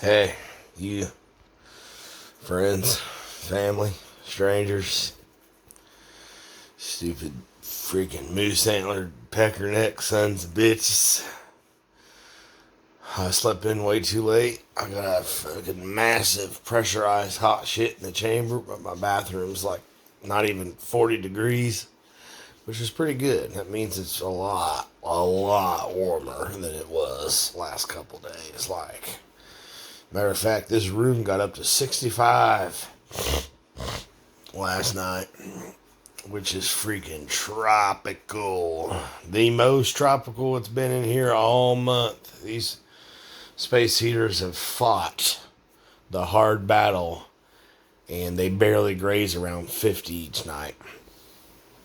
Hey, you, friends, family, strangers, stupid freaking moose antler peckerneck sons of bitches. I slept in way too late. I got a fucking massive pressurized hot shit in the chamber, but my bathroom's like not even 40 degrees, which is pretty good. That means it's a lot warmer than it was last couple days. Like, matter of fact, this room got up to 65 last night, which is freaking tropical. The most tropical it's been in here all month. These space heaters have fought the hard battle, and they barely graze around 50 each night.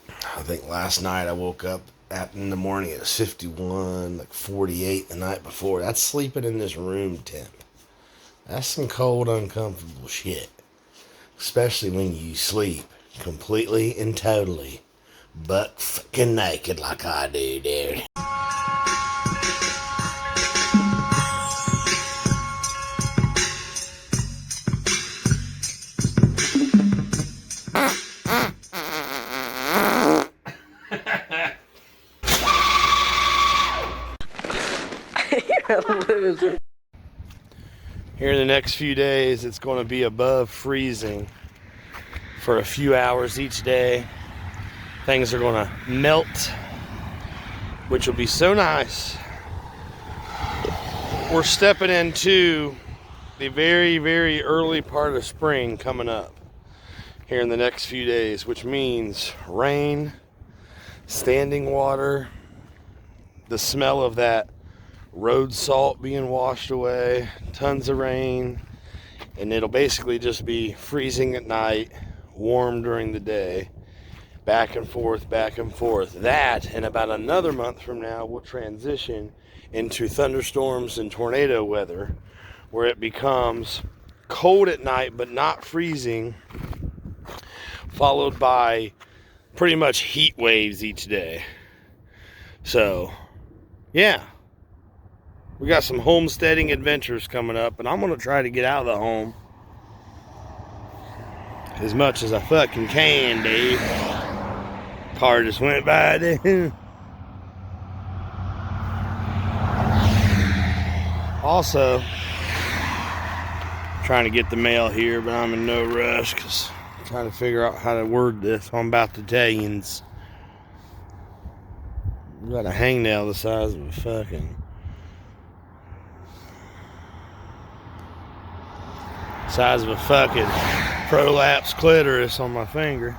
I think last night I woke up in the morning it was 51, like 48 the night before. That's sleeping in this room temp. That's some cold, uncomfortable shit. Especially when you sleep completely and totally butt fucking naked like I do, dude. You're a loser. Here in the next few days, it's going to be above freezing for a few hours each day. Things are going to melt, which will be so nice. We're stepping into the very, very early part of spring coming up here in the next few days, which means rain, standing water, the smell of that road salt being washed away, tons of rain, and it'll basically just be freezing at night, warm during the day, back and forth, back and forth. That, and about another month from now, will transition into thunderstorms and tornado weather, where it becomes cold at night but not freezing, followed by pretty much heat waves each day. So, yeah. We got some homesteading adventures coming up, and I'm going to try to get out of the home as much as I fucking can, dude. Car just went by, dude. Also, trying to get the mail here, but I'm in no rush because I'm trying to figure out how to word this. I'm about to tell you. We got a hangnail the size of a fucking prolapse clitoris on my finger.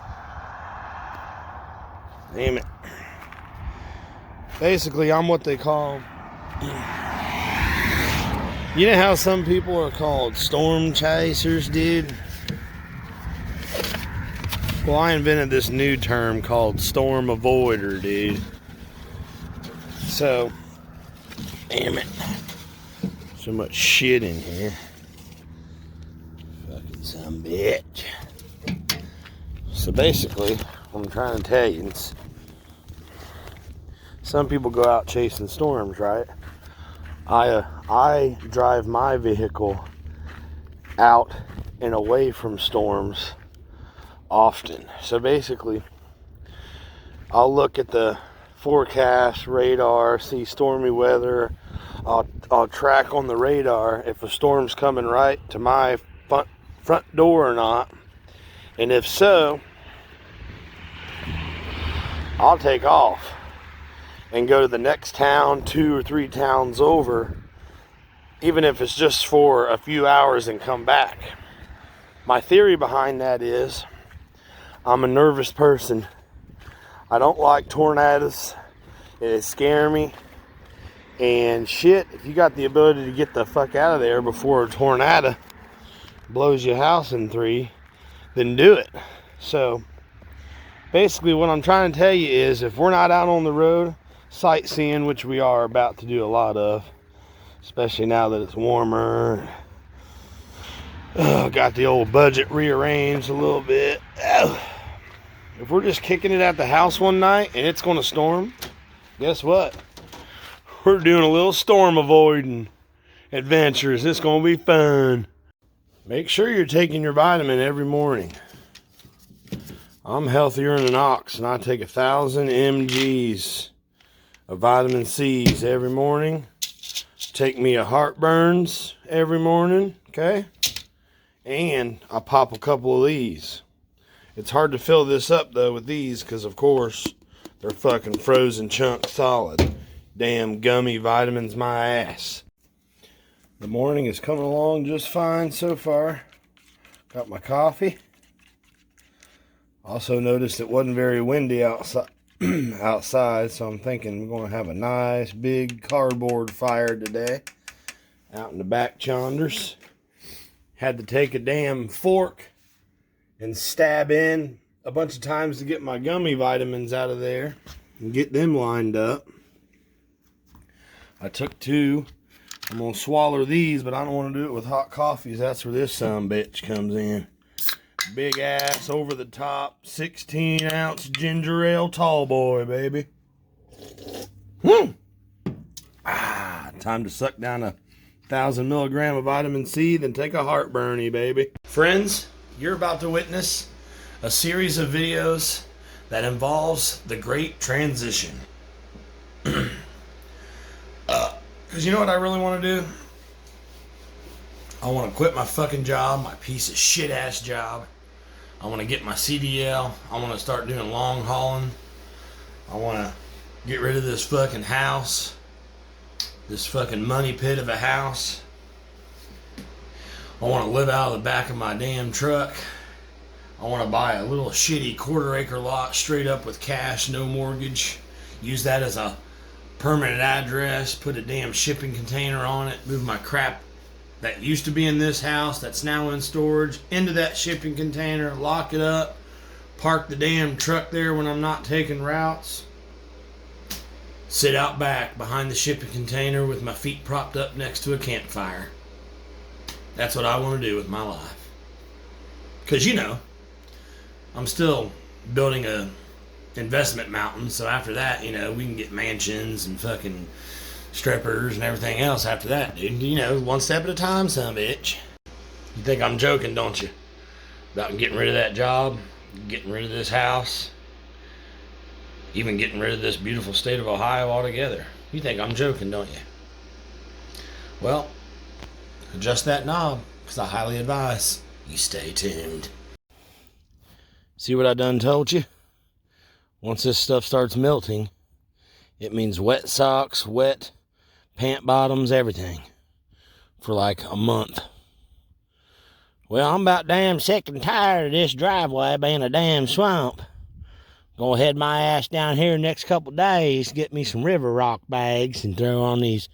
Damn it. Basically, I'm what they call, you know how some people are called storm chasers, dude? Well, I invented this new term called storm avoider, dude. So, damn it. So much shit in here. Some bitch. So basically, what I'm trying to tell you is, some people go out chasing storms, right? I drive my vehicle out and away from storms often. So basically, I'll look at the forecast radar, see stormy weather. I'll track on the radar if a storm's coming right to my front door or not, and if so, I'll take off and go to the next town, 2 or 3 towns over, even if it's just for a few hours, and come back. My theory behind that is, I'm a nervous person. I don't like tornadoes. It scare me. And shit, if you got the ability to get the fuck out of there before a tornado blows your house in 3, then do it. So basically what I'm trying to tell you is, if we're not out on the road sightseeing, which we are about to do a lot of, especially now that it's warmer, got the old budget rearranged a little bit. If we're just kicking it at the house one night and it's going to storm, guess what? We're doing a little storm avoiding adventures. It's going to be fun. Make sure you're taking your vitamin every morning. I'm healthier than an ox, and I take 1,000 mg's of vitamin C's every morning. Take me a heartburns every morning, okay? And I pop a couple of these. It's hard to fill this up, though, with these because, of course, they're fucking frozen chunk solid. Damn gummy vitamins, my ass. The morning is coming along just fine so far. Got my coffee. Also noticed it wasn't very windy outside, so I'm thinking we're going to have a nice big cardboard fire today out in the back chonders. Had to take a damn fork and stab in a bunch of times to get my gummy vitamins out of there and get them lined up. I took 2. I'm going to swallow these, but I don't want to do it with hot coffees. That's where this sumbitch comes in. Big ass, over the top, 16 ounce ginger ale tall boy, baby. Time to suck down 1,000 milligram of vitamin C, then take a heartburny, baby. Friends, you're about to witness a series of videos that involves the Great Transition. Because you know what I really want to do? I want to quit my fucking job, my piece of shit ass job. I want to get my CDL. I want to start doing long hauling. I want to get rid of this fucking house. This fucking money pit of a house. I want to live out of the back of my damn truck. I want to buy a little shitty 1/4 acre lot straight up with cash, no mortgage. Use that as a permanent address. Put a damn shipping container on it. Move my crap that used to be in this house that's now in storage into that shipping container. Lock it up. Park the damn truck there when I'm not taking routes. Sit out back behind the shipping container with my feet propped up next to a campfire. That's what I want to do with my life. Because, you know, I'm still building a investment mountain. So after that, you know, we can get mansions and fucking strippers and everything else after that, dude. You know, one step at a time, son of a bitch. You think I'm joking, don't you? About getting rid of that job, getting rid of this house, even getting rid of this beautiful state of Ohio altogether. You think I'm joking, don't you? Well, adjust that knob, because I highly advise you stay tuned. See what I done told you? Once this stuff starts melting, it means wet socks, wet pant bottoms, everything, for like a month. Well, I'm about damn sick and tired of this driveway being a damn swamp. Gonna head my ass down here next couple days, get me some river rock bags and throw on these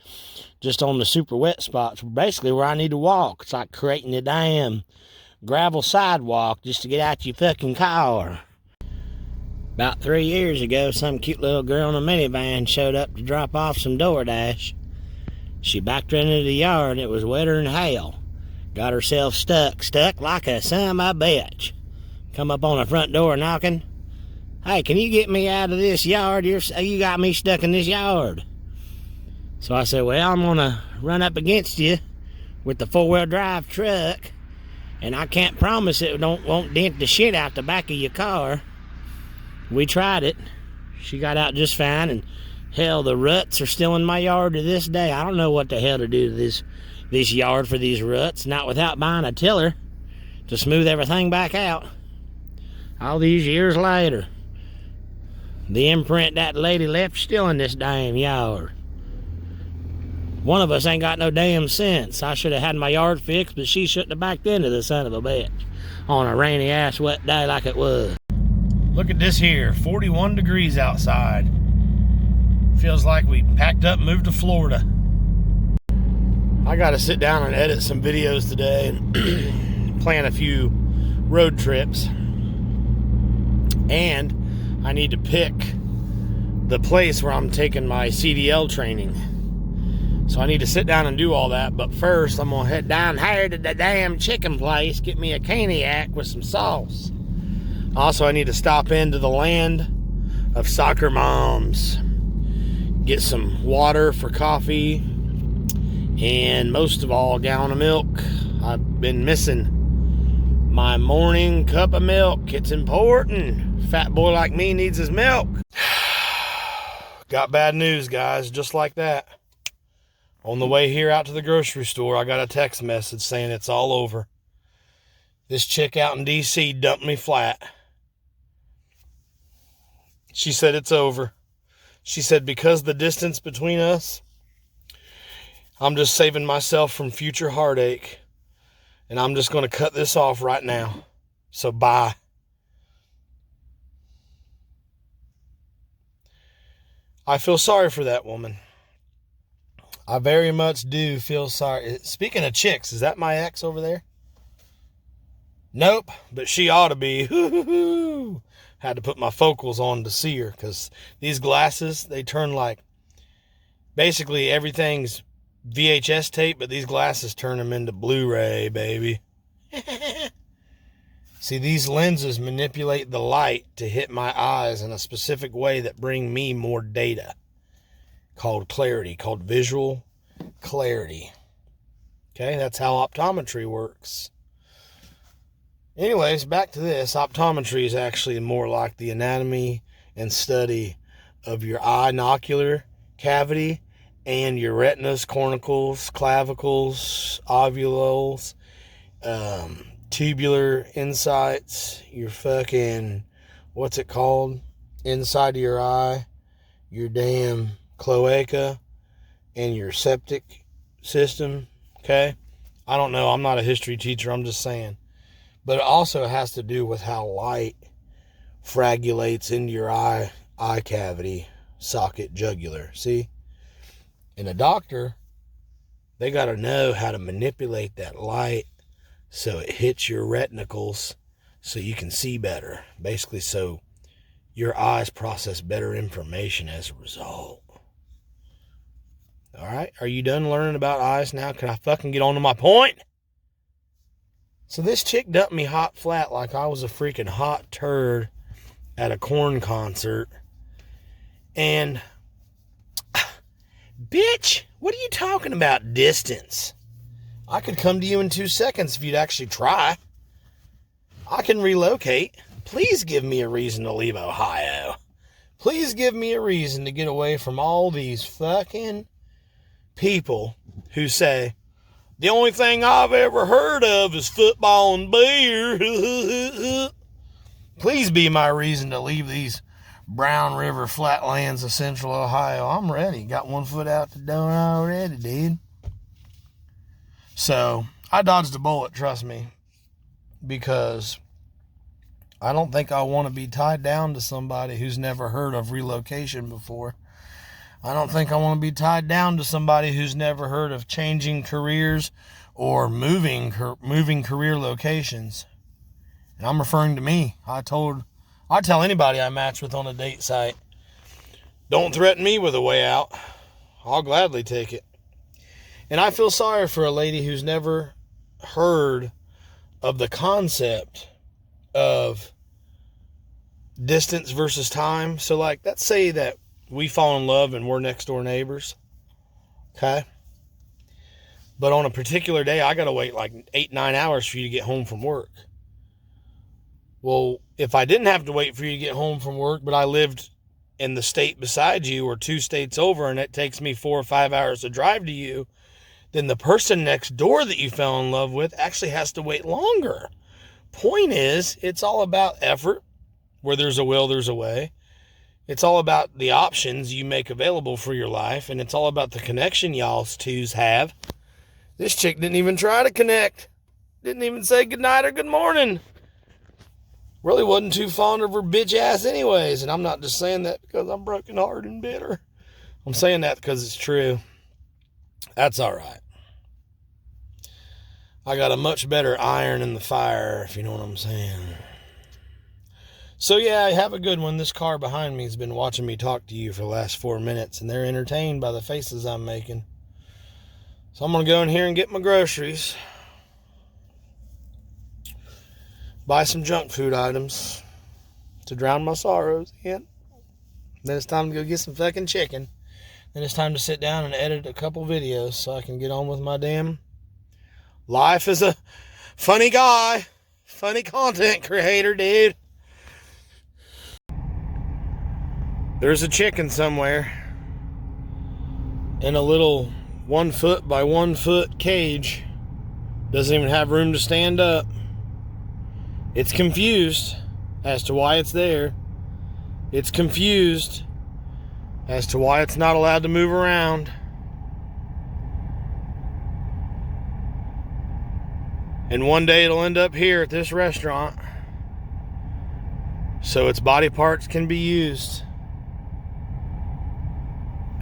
just on the super wet spots, basically where I need to walk. It's like creating a damn gravel sidewalk just to get out your fucking car. About 3 years ago, some cute little girl in a minivan showed up to drop off some DoorDash. She backed into the yard and it was wetter than hell. Got herself stuck like a son of a bitch. Come up on the front door knocking. Hey, can you get me out of this yard? You got me stuck in this yard. So I said, well, I'm gonna run up against you with the 4-wheel drive truck, and I can't promise it won't dent the shit out the back of your car. We tried it. She got out just fine, and hell, the ruts are still in my yard to this day. I don't know what the hell to do to this yard for these ruts, not without buying a tiller to smooth everything back out. All these years later, the imprint that lady left still in this damn yard. One of us ain't got no damn sense. I should have had my yard fixed, but she shouldn't have backed into the son of a bitch on a rainy ass wet day like it was. Look at this here, 41 degrees outside. Feels like we packed up and moved to Florida. I gotta sit down and edit some videos today and plan a few road trips. And I need to pick the place where I'm taking my CDL training. So I need to sit down and do all that. But first, I'm gonna head down here to the damn chicken place, get me a caniac with some sauce. Also, I need to stop into the land of soccer moms, get some water for coffee, And most of all, a gallon of milk. I've been missing my morning cup of milk. It's important. Fat boy like me needs his milk. Got bad news, guys, just like that. On the way here out to the grocery store, I got a text message saying it's all over. This chick out in D.C. dumped me flat. She said it's over. She said because the distance between us, I'm just saving myself from future heartache. And I'm just going to cut this off right now. So bye. I feel sorry for that woman. I very much do feel sorry. Speaking of chicks, is that my ex over there? Nope, but she ought to be. Had to put my focals on to see her because these glasses, they turn like, basically everything's VHS tape, but these glasses turn them into Blu-ray, baby. See, these lenses manipulate the light to hit my eyes in a specific way that bring me more data. Called clarity, called visual clarity. Okay, that's how optometry works. Anyways, back to this. Optometry is actually more like the anatomy and study of your eye nocular cavity and your retinas, cornicals, clavicles, ovules, tubular insights, your fucking, what's it called? Inside of your eye, your damn cloaca, and your septic system, okay? I don't know. I'm not a history teacher. I'm just saying. But it also has to do with how light fragulates into your eye cavity, socket, jugular. See? And a doctor, they got to know how to manipulate that light so it hits your reticles so you can see better. Basically, so your eyes process better information as a result. All right? Are you done learning about eyes now? Can I fucking get on to my point? So this chick dumped me hot flat like I was a freaking hot turd at a Korn concert. And, bitch, what are you talking about distance? I could come to you in 2 seconds if you'd actually try. I can relocate. Please give me a reason to leave Ohio. Please give me a reason to get away from all these fucking people who say, the only thing I've ever heard of is football and beer. Please be my reason to leave these Brown River flatlands of central Ohio. I'm ready. Got 1 foot out the door already, dude. So, I dodged a bullet, trust me, because I don't think I want to be tied down to somebody who's never heard of relocation before. I don't think I want to be tied down to somebody who's never heard of changing careers or moving career locations. And I'm referring to me. I tell anybody I match with on a date site, don't threaten me with a way out. I'll gladly take it. And I feel sorry for a lady who's never heard of the concept of distance versus time. So, like, let's say that we fall in love and we're next door neighbors. Okay? But on a particular day, I got to wait like 8-9 hours for you to get home from work. Well, if I didn't have to wait for you to get home from work, but I lived in the state beside you or 2 states over and it takes me 4 or 5 hours to drive to you, then the person next door that you fell in love with actually has to wait longer. Point is, it's all about effort. Where there's a will, there's a way. It's all about the options you make available for your life, and it's all about the connection y'all twos have. This chick didn't even try to connect. Didn't even say goodnight or good morning. Really wasn't too fond of her bitch ass anyways, and I'm not just saying that because I'm broken hearted and bitter. I'm saying that because it's true. That's all right. I got a much better iron in the fire, if you know what I'm saying. So yeah, have a good one. This car behind me has been watching me talk to you for the last 4 minutes, and they're entertained by the faces I'm making. So I'm going to go in here and get my groceries. Buy some junk food items to drown my sorrows in. Then it's time to go get some fucking chicken. then it's time to sit down and edit a couple videos so I can get on with my damn life as a funny guy, funny content creator, dude. There's a chicken somewhere in a little 1 foot by 1 foot cage. Doesn't even have room to stand up. It's confused as to why it's there. It's confused as to why it's not allowed to move around. And one day it'll end up here at this restaurant, so its body parts can be used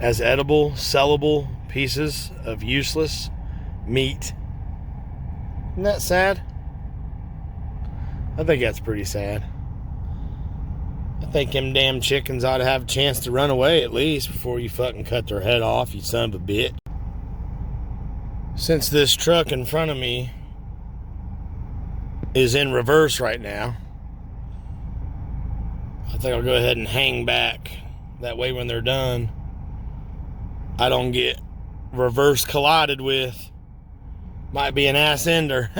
as edible, sellable pieces of useless meat. Isn't that sad? I think that's pretty sad. I think them damn chickens ought to have a chance to run away at least before you fucking cut their head off, you son of a bitch. Since this truck in front of me is in reverse right now, I think I'll go ahead and hang back. That way when they're done, I don't get reverse collided with. Might be an ass ender.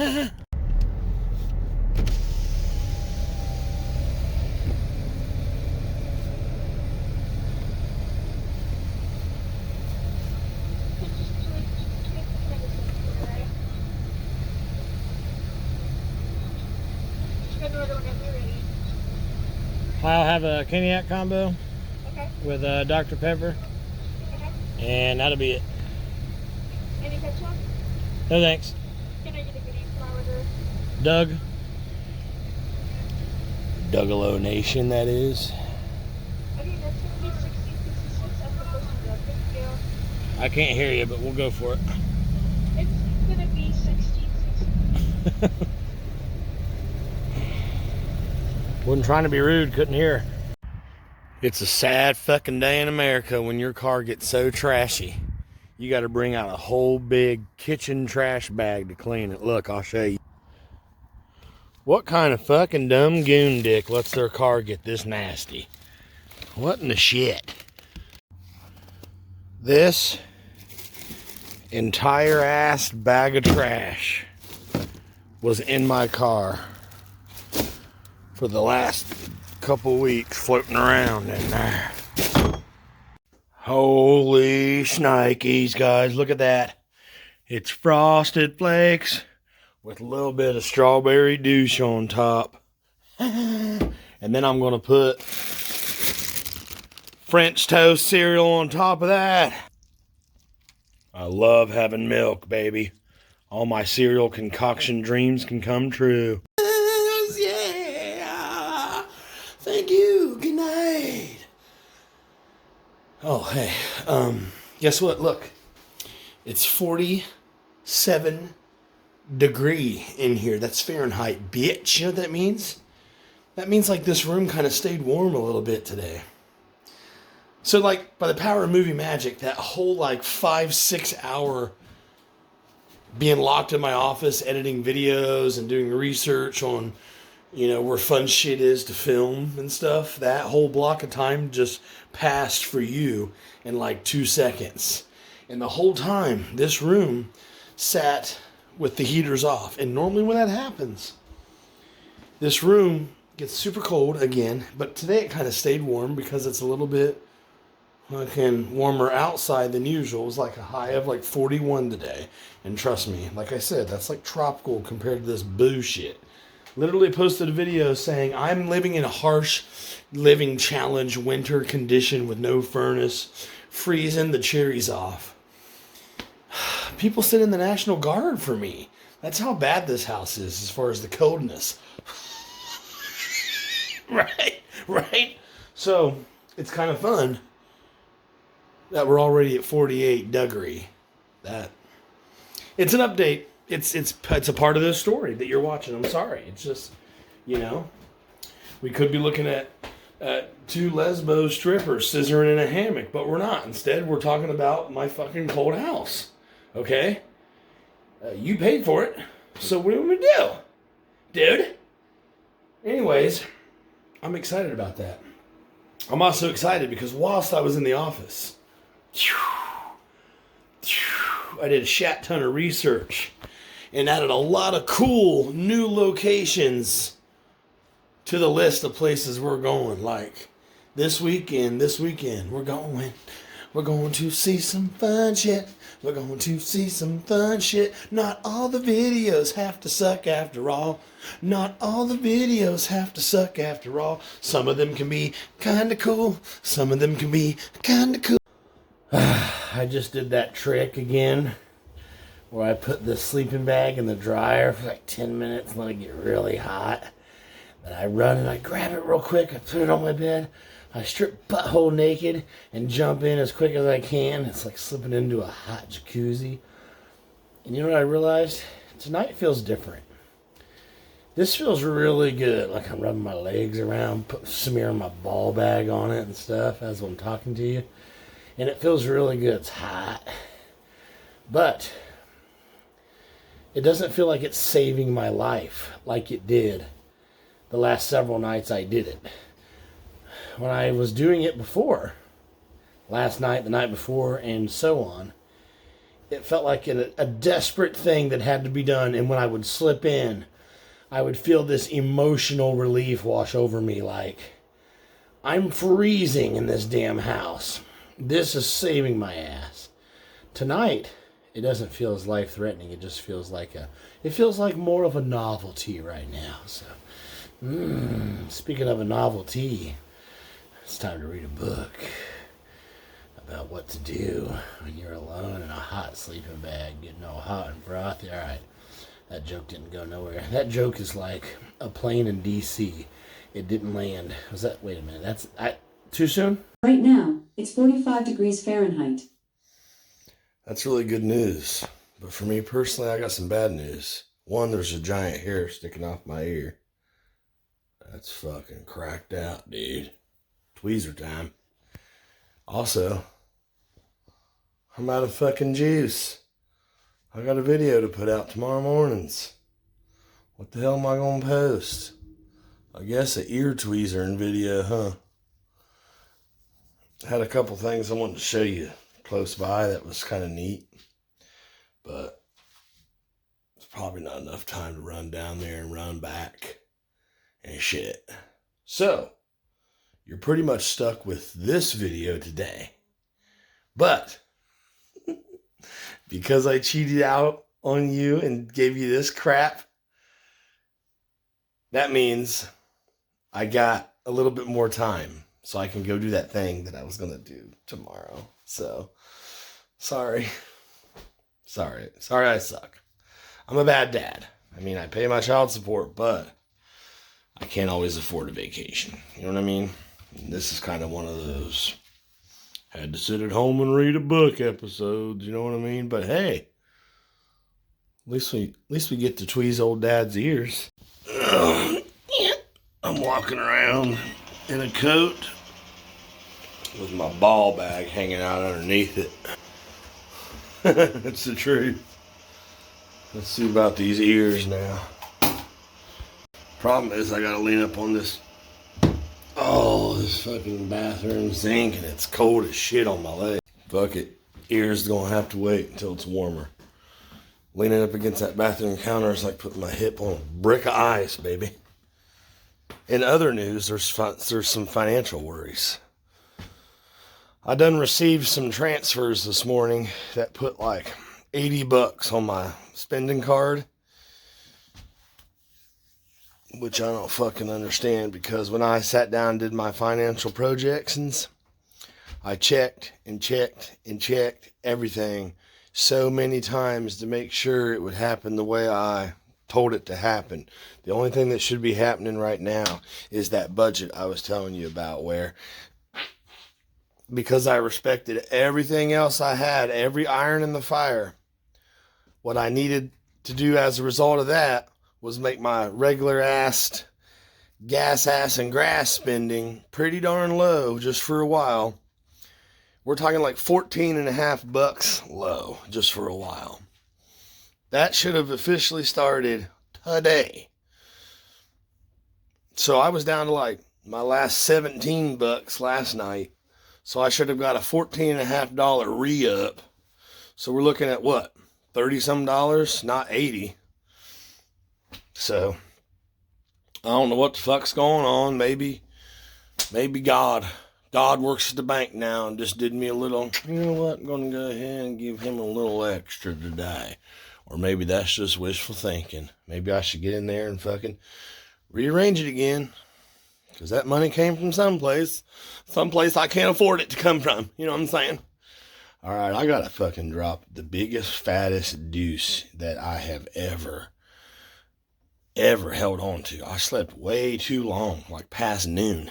I'll have a Cognac combo with Dr. Pepper, and that'll be it. Any ketchup? No thanks. Can I get a good name for my order? Doug. Dougalo Nation, that is. Okay, that's going to be 1666 as the first one. Thank you. I can't hear you, but we'll go for it. It's going to be 1666. Wasn't trying to be rude, couldn't hear. It's a sad fucking day in America when your car gets so trashy. You got to bring out a whole big kitchen trash bag to clean it. Look, I'll show you. What kind of fucking dumb goon dick lets their car get this nasty? What in the shit? This entire ass bag of trash was in my car for the last couple weeks, floating around in there. Holy shnikes, guys, look at that. It's Frosted Flakes with a little bit of strawberry douche on top. And then I'm going to put French toast cereal on top of that. I love having milk, baby. All my cereal concoction dreams can come true. Yeah. Thank you. Good night. Oh, hey. Guess what? Look. It's 47 degree in here. That's Fahrenheit, bitch. You know what that means? That means like this room kind of stayed warm a little bit today. So like by the power of movie magic, that whole like 5-6 hour being locked in my office, editing videos and doing research on, you know, where fun shit is to film and stuff, that whole block of time just passed for you in like 2 seconds. And the whole time, this room sat with the heaters off. And normally when that happens, this room gets super cold again. But today it kind of stayed warm because it's a little bit fucking warmer outside than usual. It was like a high of like 41 today. And trust me, like I said, that's like tropical compared to this bullshit. Literally posted a video saying, I'm living in a harsh living challenge winter condition with no furnace, freezing the cherries off. People sit in the National Guard for me. That's how bad this house is as far as the coldness. Right? So, it's kind of fun that we're already at 48 degree. It's an update. It's a part of this story that you're watching. I'm sorry. It's just, you know, we could be looking at two lesbo strippers scissoring in a hammock, but we're not. Instead, we're talking about my fucking cold house. Okay? You paid for it, so what do we do? Dude? Anyways, I'm excited about that. I'm also excited because whilst I was in the office, I did a shat ton of research and added a lot of cool new locations to the list of places we're going. Like this weekend, we're going to see some fun shit. We're going to see some fun shit. Not all the videos have to suck after all. Not all the videos have to suck after all. Some of them can be kind of cool. Some of them can be kind of cool. I just did that trick again where I put the sleeping bag in the dryer for like 10 minutes and let it get really hot. Then I run and I grab it real quick. I put it on my bed. I strip butthole naked and jump in as quick as I can. It's like slipping into a hot jacuzzi. And you know what I realized? Tonight feels different. This feels really good. Like I'm rubbing my legs around, smearing my ball bag on it and stuff as I'm talking to you. And it feels really good. It's hot. But it doesn't feel like it's saving my life like it did the last several nights I did it. When I was doing it before, last night, the night before, and so on, it felt like a desperate thing that had to be done. And when I would slip in, I would feel this emotional relief wash over me like, I'm freezing in this damn house. This is saving my ass. Tonight, it doesn't feel as life-threatening. It just feels like more of a novelty right now. So, speaking of a novelty, it's time to read a book about what to do when you're alone in a hot sleeping bag, getting all hot and frothy. All right, that joke didn't go nowhere. That joke is like a plane in D.C. It didn't land. Wait a minute, too soon? Right now, it's 45 degrees Fahrenheit. That's really good news. But for me personally, I got some bad news. One, there's a giant hair sticking off my ear. That's fucking cracked out, dude. Tweezer time. Also, I'm out of fucking juice. I got a video to put out tomorrow mornings. What the hell am I gonna post? I guess an ear tweezering video, huh? Had a couple things I wanted to show you close by that was kind of neat. But it's probably not enough time to run down there and run back and shit. So, you're pretty much stuck with this video today. But because I cheated out on you and gave you this crap, that means I got a little bit more time so I can go do that thing that I was going to do tomorrow. So, sorry I suck. I'm a bad dad. I mean, I pay my child support, but I can't always afford a vacation. You know what I mean? And this is kind of one of those had to sit at home and read a book episodes, you know what I mean? But hey, at least we get to tweeze old dad's ears. I'm walking around in a coat with my ball bag hanging out underneath it. It's the truth. Let's see about these ears now. Problem is I gotta lean up on this fucking bathroom sink and it's cold as shit on my leg. Fuck it. Ears gonna have to wait until it's warmer. Leaning up against that bathroom counter is like putting my hip on a brick of ice, baby. In other news, there's some financial worries. I done received some transfers this morning that put like $80 on my spending card, which I don't fucking understand, because when I sat down and did my financial projections, I checked and checked and checked everything so many times to make sure it would happen the way I told it to happen. The only thing that should be happening right now is that budget I was telling you about, where because I respected everything else I had, every iron in the fire, what I needed to do as a result of that was make my regular ass gas, ass, and grass spending pretty darn low just for a while. We're talking like $14.50 low just for a while. That should have officially started today. So I was down to like my last $17 last night. So I should have got a $14.50 re-up. So we're looking at what? $30-some, not $80. So I don't know what the fuck's going on. Maybe God works at the bank now and just did me a little, you know what, I'm going to go ahead and give him a little extra today. Or maybe that's just wishful thinking. Maybe I should get in there and fucking rearrange it again. Because that money came from someplace I can't afford it to come from. You know what I'm saying? All right, I got to fucking drop the biggest, fattest deuce that I have ever held on to. I slept way too long, like past noon.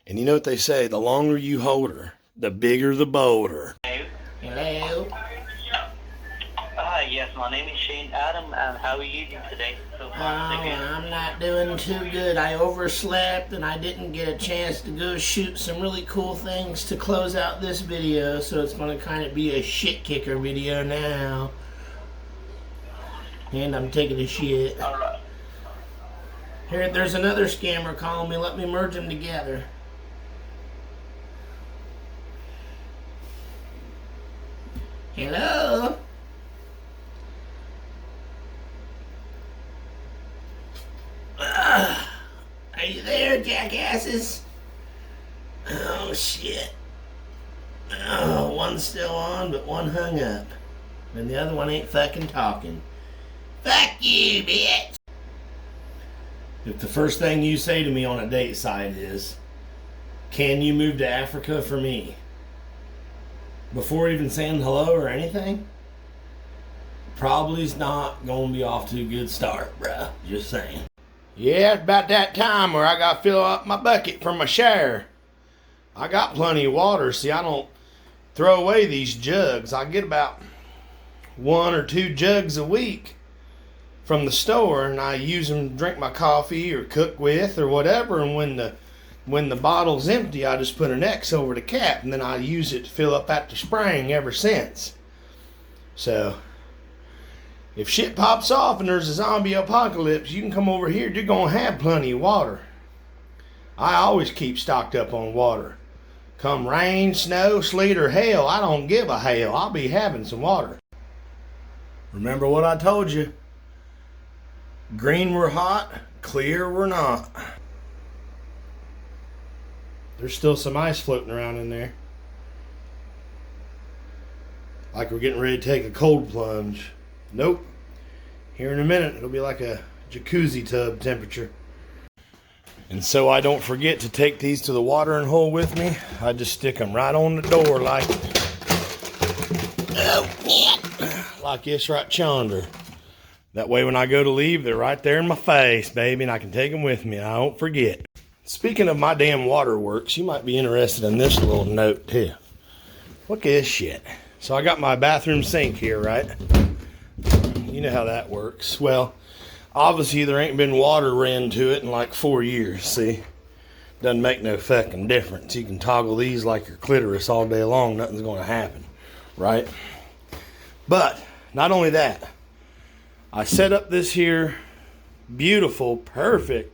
And you know what they say, the longer you hold her, the bigger the boulder. Hello? Yes, my name is Shane Adam, and how are you doing today? So far, so good. I'm not doing too good. I overslept and I didn't get a chance to go shoot some really cool things to close out this video, so it's going to kind of be a shit kicker video now. And I'm taking a shit. Alright. Here, there's another scammer calling me. Let me merge them together. Hello? Are you there, jackasses? Oh, shit. Oh, one's still on, but one hung up. And the other one ain't fucking talking. Fuck you, bitch! If the first thing you say to me on a date site is, can you move to Africa for me? Before even saying hello or anything, probably's not gonna be off to a good start, bruh. Just saying. Yeah, it's about that time where I gotta fill up my bucket for my shower. I got plenty of water. See, I don't throw away these jugs. I get about 1 or 2 jugs a week from the store, and I use them to drink my coffee or cook with or whatever. And when the bottle's empty, I just put an X over the cap, and then I use it to fill up at the spring ever since. So if shit pops off and there's a zombie apocalypse, you can come over here. You're going to have plenty of water. I always keep stocked up on water. Come rain, snow, sleet, or hail, I don't give a hell. I'll be having some water. Remember what I told you. Green we're hot, clear we're not. There's still some ice floating around in there. Like we're getting ready to take a cold plunge. Nope. Here in a minute, it'll be like a jacuzzi tub temperature. And so I don't forget to take these to the watering hole with me. I just stick them right on the door like this right yonder. That way when I go to leave, they're right there in my face, baby, and I can take them with me. I don't forget. Speaking of my damn waterworks, you might be interested in this little note too. Look at this shit. So I got my bathroom sink here, right? You know how that works. Well, obviously there ain't been water ran to it in like 4 years, see? Doesn't make no fucking difference. You can toggle these like your clitoris all day long. Nothing's going to happen, right? But not only that, I set up this here beautiful, perfect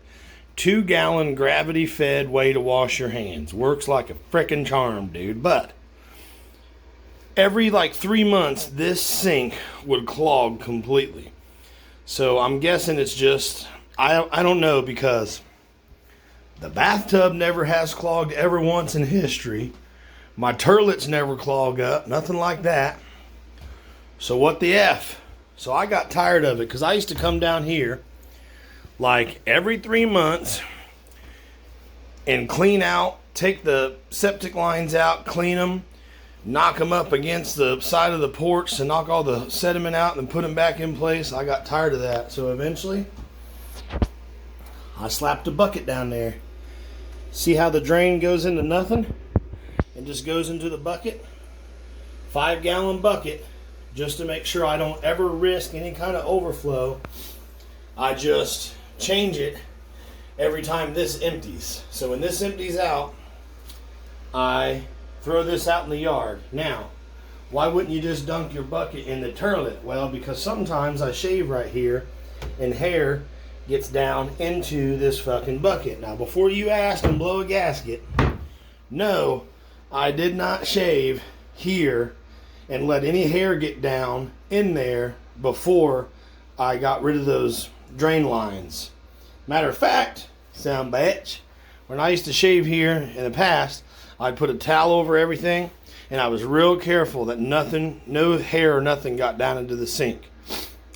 2-gallon gravity-fed way to wash your hands. Works like a frickin' charm, dude. But every like 3 months, this sink would clog completely. So I'm guessing it's just, I don't know, because the bathtub never has clogged ever once in history. My toilets never clog up, nothing like that. So what the F? So I got tired of it, because I used to come down here like every 3 months and clean out, take the septic lines out, clean them, knock them up against the side of the porch to knock all the sediment out and put them back in place. I got tired of that. So eventually I slapped a bucket down there. See how the drain goes into nothing and just goes into the bucket? 5-gallon bucket, just to make sure I don't ever risk any kind of overflow. I just change it every time this empties. So when this empties out, I throw this out in the yard. Now, why wouldn't you just dunk your bucket in the toilet? Well, because sometimes I shave right here and hair gets down into this fucking bucket. Now, before you ask and blow a gasket, no, I did not shave here and let any hair get down in there before I got rid of those drain lines. Matter of fact, son of a bitch, when I used to shave here in the past, I'd put a towel over everything, and I was real careful that nothing, no hair or nothing got down into the sink.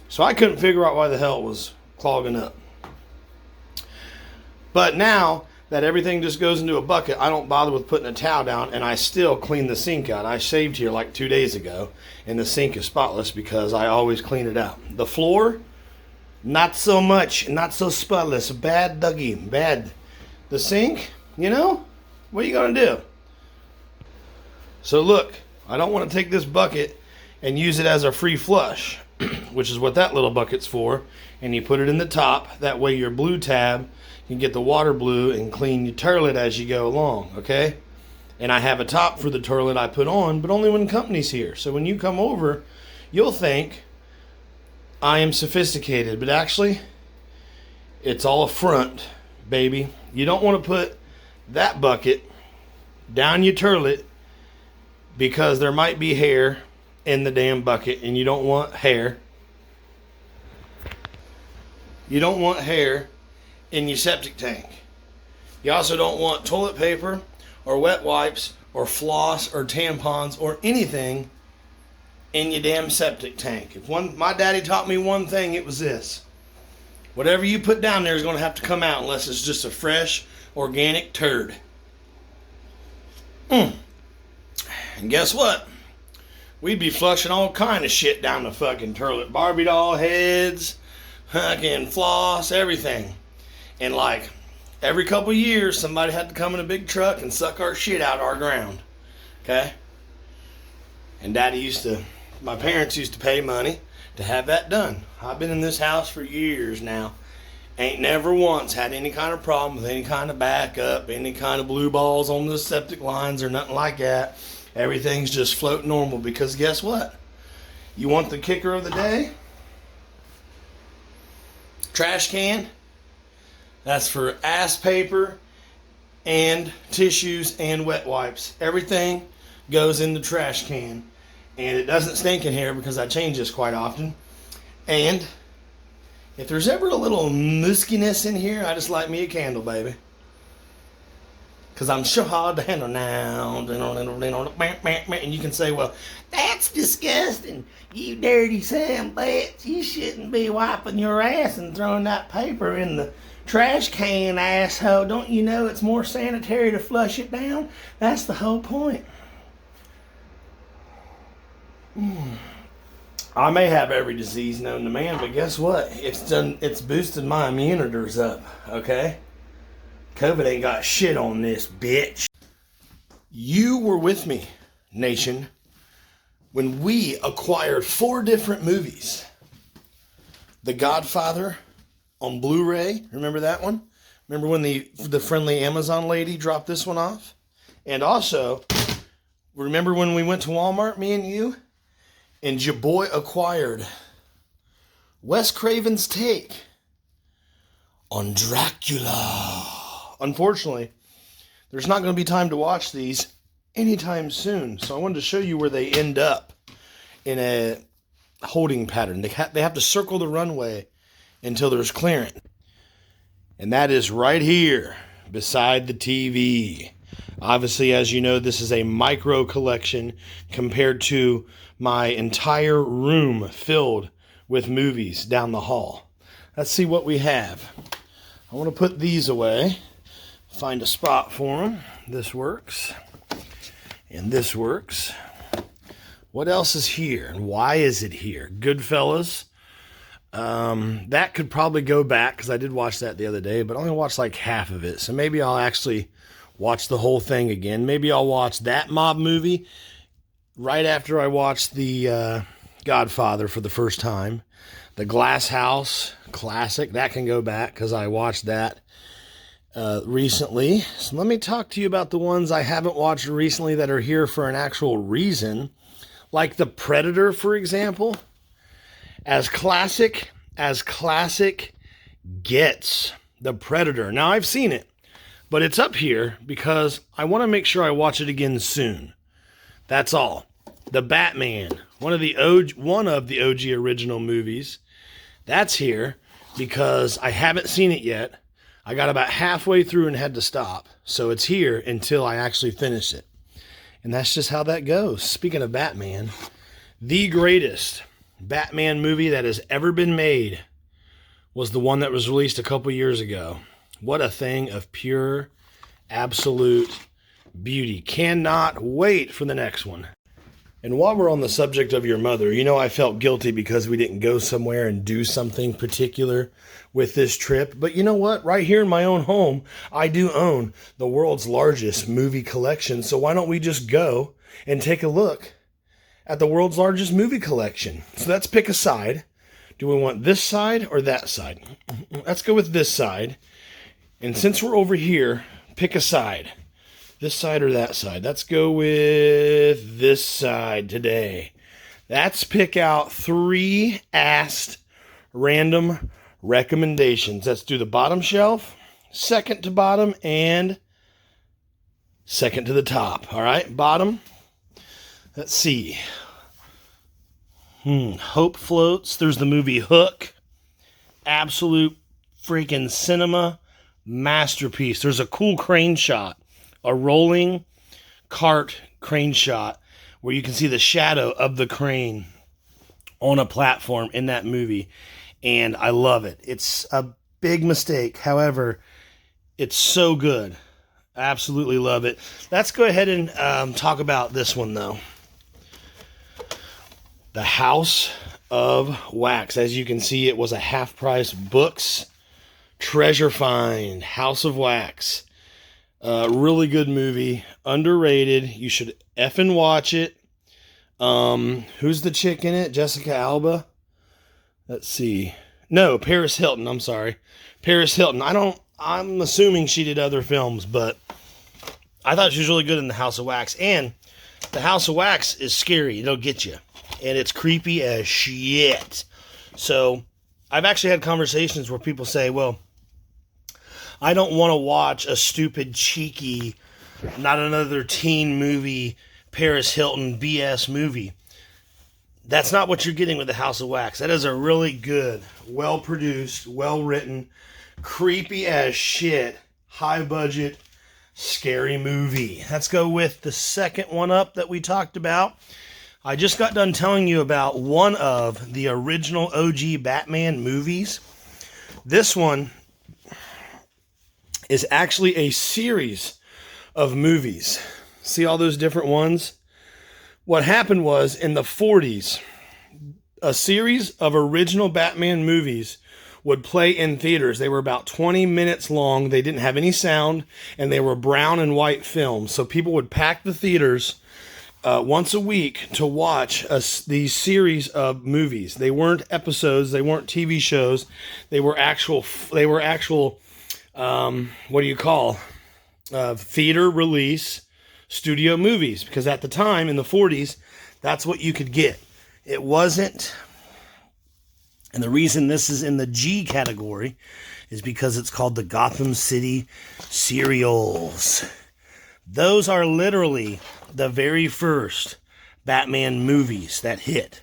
So I couldn't figure out why the hell it was clogging up. But now that everything just goes into a bucket, I don't bother with putting a towel down, and I still clean the sink out. I shaved here like 2 days ago, and the sink is spotless because I always clean it out. The floor, not so much, not so spotless. Bad, Dougie, bad. The sink, you know, what are you going to do? So look, I don't want to take this bucket and use it as a free flush, which is what that little bucket's for. And you put it in the top. That way your blue tab can get the water blue and clean your toilet as you go along, okay? And I have a top for the toilet I put on, but only when company's here. So when you come over, you'll think I am sophisticated, but actually, it's all a front, baby. You don't want to put that bucket down your toilet because there might be hair in the damn bucket, and you don't want hair. You don't want hair in your septic tank. You also don't want toilet paper or wet wipes or floss or tampons or anything in your damn septic tank. If my daddy taught me one thing, it was this. Whatever you put down there is going to have to come out unless it's just a fresh, organic turd. And guess what? We'd be flushing all kind of shit down the fucking toilet. Barbie doll heads, fucking floss, everything. And like every couple of years, somebody had to come in a big truck and suck our shit out of our ground. Okay? And my parents used to pay money to have that done. I've been in this house for years now. Ain't never once had any kind of problem with any kind of backup, any kind of blue balls on the septic lines or nothing like that. Everything's just floating normal because guess what? You want the kicker of the day? Trash can. That's for ass paper and tissues and wet wipes. Everything goes in the trash can. And it doesn't stink in here because I change this quite often. And if there's ever a little muskiness in here, I just light me a candle, baby. Because I'm sure hard to handle now. And you can say, well, that's disgusting. You dirty son of a bitch. You shouldn't be wiping your ass and throwing that paper in the trash can, asshole. Don't you know it's more sanitary to flush it down? That's the whole point. I may have every disease known to man, but guess what? It's boosted my immunities up, okay? COVID ain't got shit on this, bitch. You were with me, nation, when we acquired 4 different movies. The Godfather on Blu-ray, remember that one? Remember when the friendly Amazon lady dropped this one off? And also, remember when we went to Walmart, me and you? And your boy acquired Wes Craven's take on Dracula. Unfortunately, there's not going to be time to watch these anytime soon. So I wanted to show you where they end up in a holding pattern. They have to circle the runway until there's clearance. And that is right here beside the TV. Obviously, as you know, this is a micro collection compared to my entire room filled with movies down the hall. Let's see what we have. I want to put these away. Find a spot for them. This works. And this works. What else is here? And why is it here? Goodfellas. That could probably go back because I did watch that the other day, but I only watched like half of it. So maybe I'll actually watch the whole thing again. Maybe I'll watch that mob movie right after I watch the Godfather for the first time. The Glass House classic, that can go back because I watched that recently. So let me talk to you about the ones I haven't watched recently that are here for an actual reason. Like The Predator, for example. As classic gets. The Predator. Now, I've seen it. But it's up here because I want to make sure I watch it again soon. That's all. The Batman, one of the OG original movies. That's here because I haven't seen it yet. I got about halfway through and had to stop. So it's here until I actually finish it. And that's just how that goes. Speaking of Batman, the greatest Batman movie that has ever been made was the one that was released a couple years ago. What a thing of pure, absolute beauty. Cannot wait for the next one. And while we're on the subject of your mother, you know I felt guilty because we didn't go somewhere and do something particular with this trip. But you know what? Right here in my own home, I do own the world's largest movie collection. So why don't we just go and take a look at the world's largest movie collection? So let's pick a side. Do we want this side or that side? Let's go with this side. And since we're over here, pick a side. This side or that side? Let's go with this side today. Let's pick out 3 asked random recommendations. Let's do the bottom shelf, second to bottom, and second to the top. All right, bottom. Let's see. Hope floats. There's the movie Hook. Absolute freaking cinema masterpiece. There's a cool crane shot. A rolling cart crane shot where you can see the shadow of the crane on a platform in that movie. And I love it. It's a big mistake. However, it's so good. I absolutely love it. Let's go ahead and talk about this one, though. The House of Wax. As you can see, it was a half-price Books treasure find. House of Wax. Really good movie. Underrated. You should effing watch it. Who's the chick in it? Jessica Alba? Let's see. No, Paris Hilton. I'm sorry. Paris Hilton. I'm assuming she did other films, but I thought she was really good in The House of Wax. And The House of Wax is scary. It'll get you. And it's creepy as shit. So, I've actually had conversations where people say, well, I don't want to watch a stupid, cheeky, not another teen movie, Paris Hilton BS movie. That's not what you're getting with The House of Wax. That is a really good, well-produced, well-written, creepy as shit, high-budget, scary movie. Let's go with the second one up that we talked about. I just got done telling you about one of the original OG Batman movies. This one is actually a series of movies. See all those different ones? What happened was, in the 40s, a series of original Batman movies would play in theaters. They were about 20 minutes long. They didn't have any sound, and they were brown and white films. So people would pack the theaters once a week to watch these series of movies. They weren't episodes. They weren't TV shows. They were actual what do you call, theater release studio movies, because at the time in the 40s, that's what you could get. It wasn't, and the reason this is in the G category is because it's called the Gotham City serials. Those are literally the very first Batman movies that hit.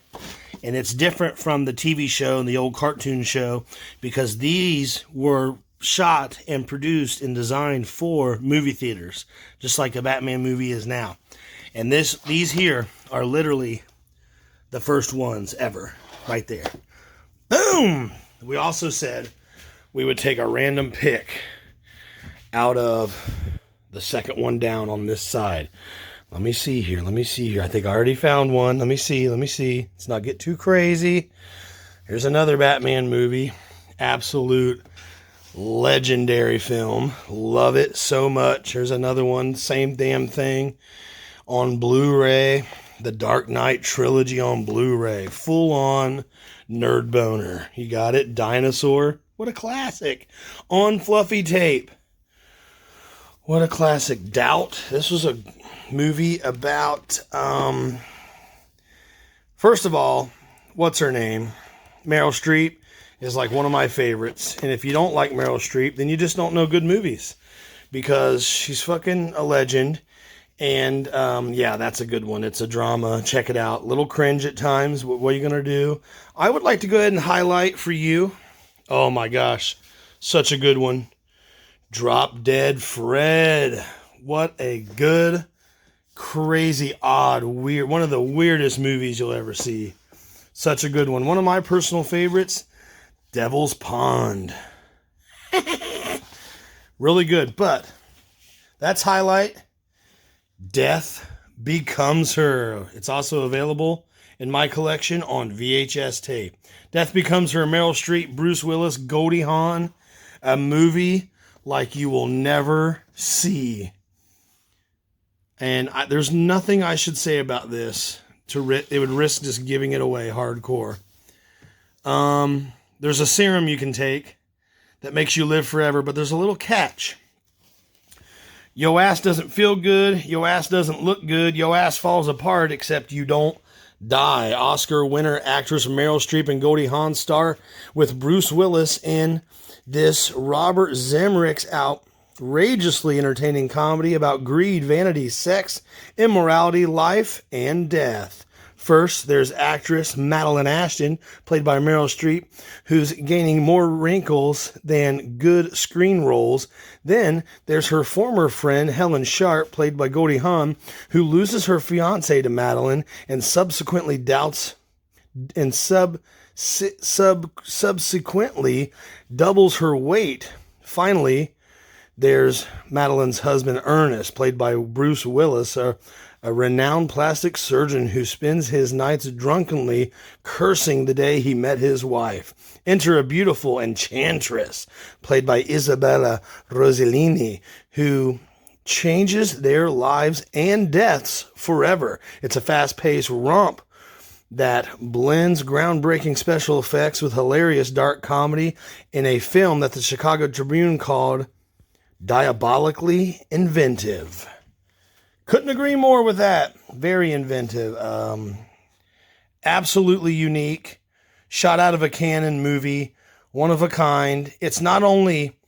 And it's different from the TV show and the old cartoon show because these were shot and produced and designed for movie theaters, just like a Batman movie is now. And these here are literally the first ones ever, right there. Boom! We also said we would take a random pick out of the second one down on this side. Let me see here. I think I already found one. Let me see. Let's not get too crazy. Here's another Batman movie. Absolute legendary film. Love it so much. Here's another one. Same damn thing on Blu-ray. The Dark Knight trilogy on Blu-ray. Full on nerd boner. You got it? Dinosaur. What a classic. On fluffy tape. What a classic. Doubt. This was a movie about, first of all, what's her name? Meryl Streep is like one of my favorites. And if you don't like Meryl Streep, then you just don't know good movies. because she's fucking a legend. And yeah, that's a good one. It's a drama. Check it out. Little cringe at times. What are you going to do? I would like to go ahead and highlight for you. Oh my gosh. Such a good one. Drop Dead Fred. What a good, crazy, odd, weird, one of the weirdest movies you'll ever see. Such a good one. One of my personal favorites, Devil's Pond. Really good. But that's highlight. Death Becomes Her. It's also available in my collection on VHS tape. Death Becomes Her, Meryl Streep, Bruce Willis, Goldie Hawn. A movie like you will never see. And there's nothing I should say about this. It would risk just giving it away hardcore. There's a serum you can take that makes you live forever, but there's a little catch. Yo ass doesn't feel good. Yo ass doesn't look good. Yo ass falls apart, except you don't die. Oscar winner actress Meryl Streep and Goldie Hawn star with Bruce Willis in this Robert Zemeckis outrageously entertaining comedy about greed, vanity, sex, immorality, life, and death. First, there's actress Madeline Ashton, played by Meryl Streep, who's gaining more wrinkles than good screen roles. Then, there's her former friend, Helen Sharp, played by Goldie Hawn, who loses her fiancé to Madeline and subsequently doubts and subsequently doubles her weight. Finally, there's Madeline's husband, Ernest, played by Bruce Willis, a renowned plastic surgeon who spends his nights drunkenly cursing the day he met his wife. Enter a beautiful enchantress, played by Isabella Rossellini, who changes their lives and deaths forever. It's a fast-paced romp that blends groundbreaking special effects with hilarious dark comedy in a film that the Chicago Tribune called diabolically inventive. Couldn't agree more with that. Very inventive. Absolutely unique. Shot out of a Canon movie. One of a kind. It's not only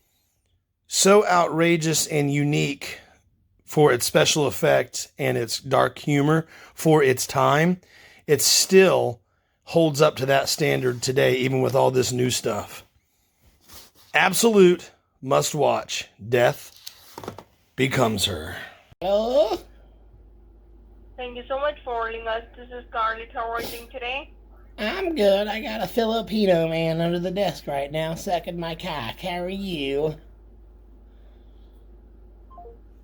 so outrageous and unique for its special effects and its dark humor for its time, it still holds up to that standard today, even with all this new stuff. Absolute must watch. Death Becomes Her. Hello? Thank you so much for ordering us. This is Scarlett. How are you doing today? I'm good. I got a Filipino man under the desk right now sucking my cock. How are you?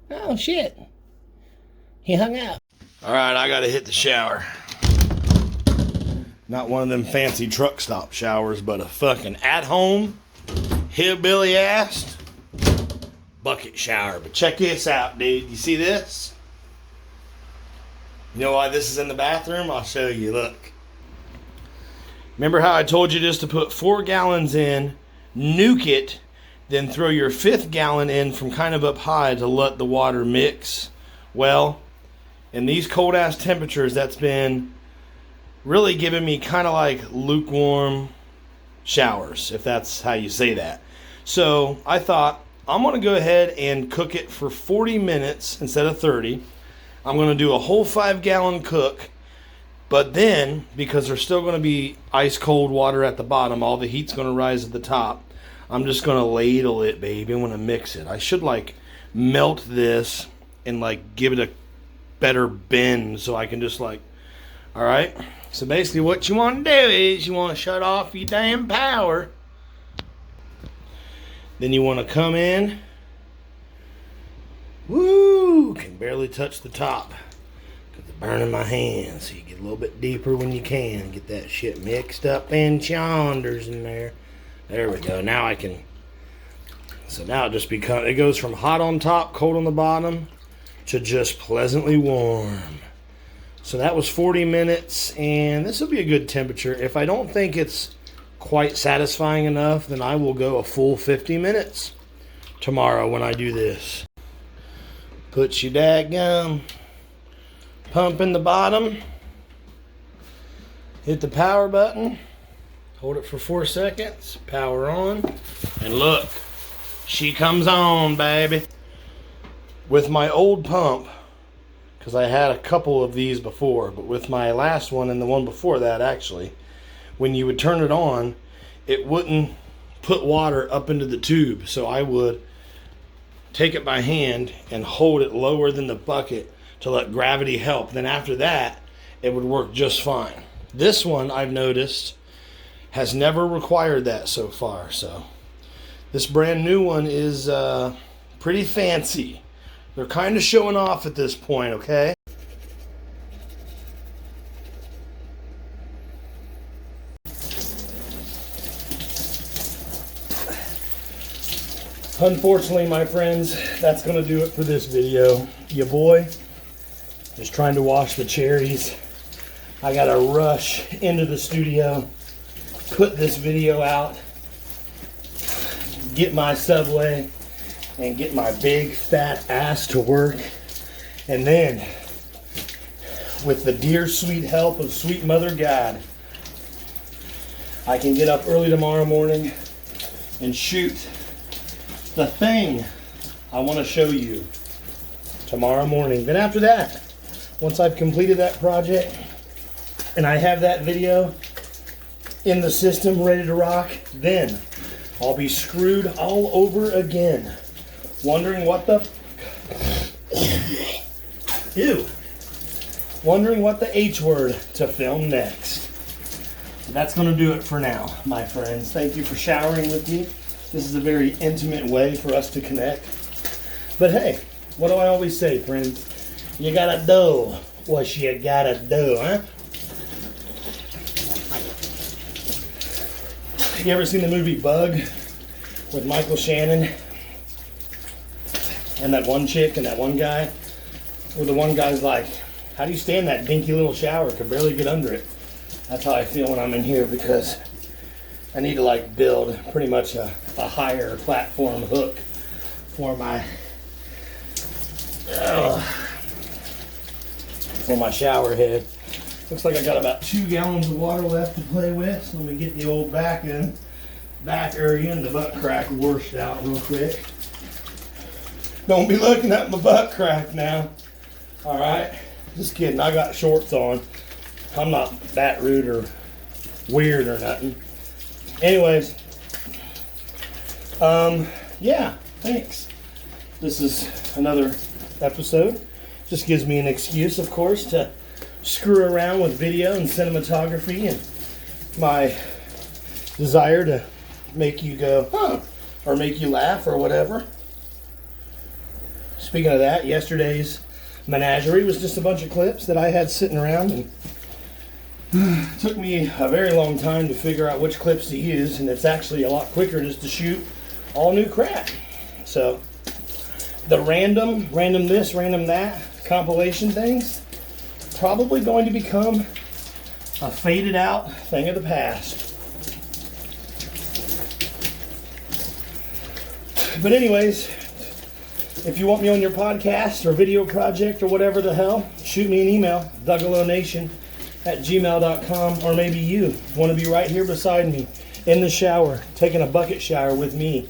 Oh, shit. He hung up. All right, I got to hit the shower. Not one of them fancy truck stop showers, but a fucking at-home, hillbilly-assed bucket shower. But check this out, dude. You see this? You know why this is in the bathroom? I'll show you. Look. Remember how I told you just to put 4 gallons in, nuke it, then throw your 5th gallon in from kind of up high to let the water mix? Well, in these cold-ass temperatures, that's been really giving me kind of like lukewarm showers, if that's how you say that. So I thought, I'm going to go ahead and cook it for 40 minutes instead of 30. I'm going to do a whole 5-gallon cook. But then, because there's still going to be ice cold water at the bottom, all the heat's going to rise at the top, I'm just going to ladle it, baby. I'm going to mix it. I should like melt this and like give it a better bend so I can just like, all right. So basically what you want to do is you want to shut off your damn power. Then you want to come in. Woo! Can barely touch the top. Because it's burning my hands. So you get a little bit deeper when you can. Get that shit mixed up in chonders in there. There we go. Now I can. So now it just becomes, it goes from hot on top, cold on the bottom, to just pleasantly warm. So that was 40 minutes, and this will be a good temperature. If I don't think it's quite satisfying enough, then I will go a full 50 minutes tomorrow when I do this. Put your dadgum pump in the bottom. Hit the power button. Hold it for 4 seconds. Power on. And look, she comes on, baby. With my old pump, because I had a couple of these before, but with my last one and the one before that actually, when you would turn it on, it wouldn't put water up into the tube. So I would take it by hand and hold it lower than the bucket to let gravity help. Then after that, it would work just fine. This one, I've noticed, has never required that so far. So this brand new one is pretty fancy. They're kind of showing off at this point, okay? Unfortunately, my friends, that's going to do it for this video. Your boy just trying to wash the cherries. I got to rush into the studio, put this video out, get my Subway, and get my big fat ass to work. And then, with the dear sweet help of sweet Mother God, I can get up early tomorrow morning and shoot the thing I want to show you tomorrow morning. Then after that, once I've completed that project and I have that video in the system ready to rock, then I'll be screwed all over again, wondering what the wondering what the H word to film next. That's going to do it for now, my friends. Thank you for showering with me. This is a very intimate way for us to connect. But hey, what do I always say, friends? You gotta do what you gotta do, huh? You ever seen the movie Bug with Michael Shannon and that one chick and that one guy? Where the one guy's like, how do you stand that dinky little shower? Could barely get under it. That's how I feel when I'm in here, because I need to like build pretty much a higher platform hook for my shower head. Looks like I got about 2 gallons of water left to play with. So let me get the old back area and the butt crack washed out real quick. Don't be looking at my butt crack now. All right, just kidding. I got shorts on. I'm not that rude or weird or nothing. Anyways, yeah, thanks. This is another episode. Just gives me an excuse, of course, to screw around with video and cinematography and my desire to make you go, huh, or make you laugh or whatever. Speaking of that, yesterday's menagerie was just a bunch of clips that I had sitting around, and it took me a very long time to figure out which clips to use, and it's actually a lot quicker just to shoot all new crap. So the random this, random that compilation things probably going to become a faded out thing of the past. But anyways, if you want me on your podcast or video project or whatever the hell, shoot me an email, DougaloNation@gmail.com, or maybe you want to be right here beside me in the shower, taking a bucket shower with me,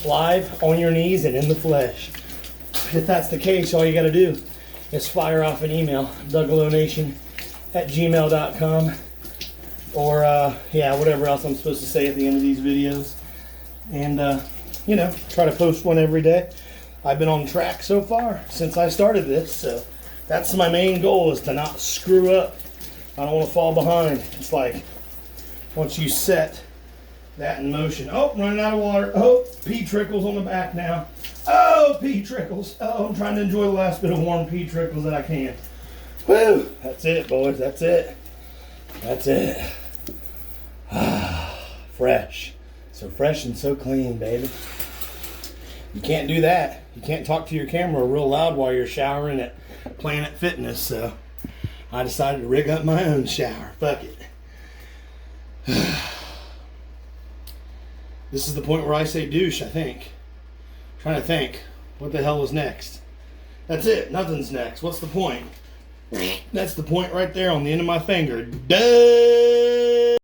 live on your knees and in the flesh. If that's the case, all you got to do is fire off an email, DougaloNation@gmail.com, or yeah, whatever else I'm supposed to say at the end of these videos. And you know, try to post one every day. I've been on track so far since I started this, so that's my main goal, is to not screw up. I don't want to fall behind. It's like, once you set that in motion. Oh, running out of water. Oh, pee trickles on the back now. Oh, pee trickles. Oh, I'm trying to enjoy the last bit of warm pee trickles that I can. Woo! That's it, boys. That's it. That's it. Fresh. So fresh and so clean, baby. You can't do that. You can't talk to your camera real loud while you're showering at Planet Fitness, so I decided to rig up my own shower. Fuck it. This is the point where I say douche, I think. I'm trying to think. What the hell was next? That's it. Nothing's next. What's the point? That's the point right there on the end of my finger. Duh!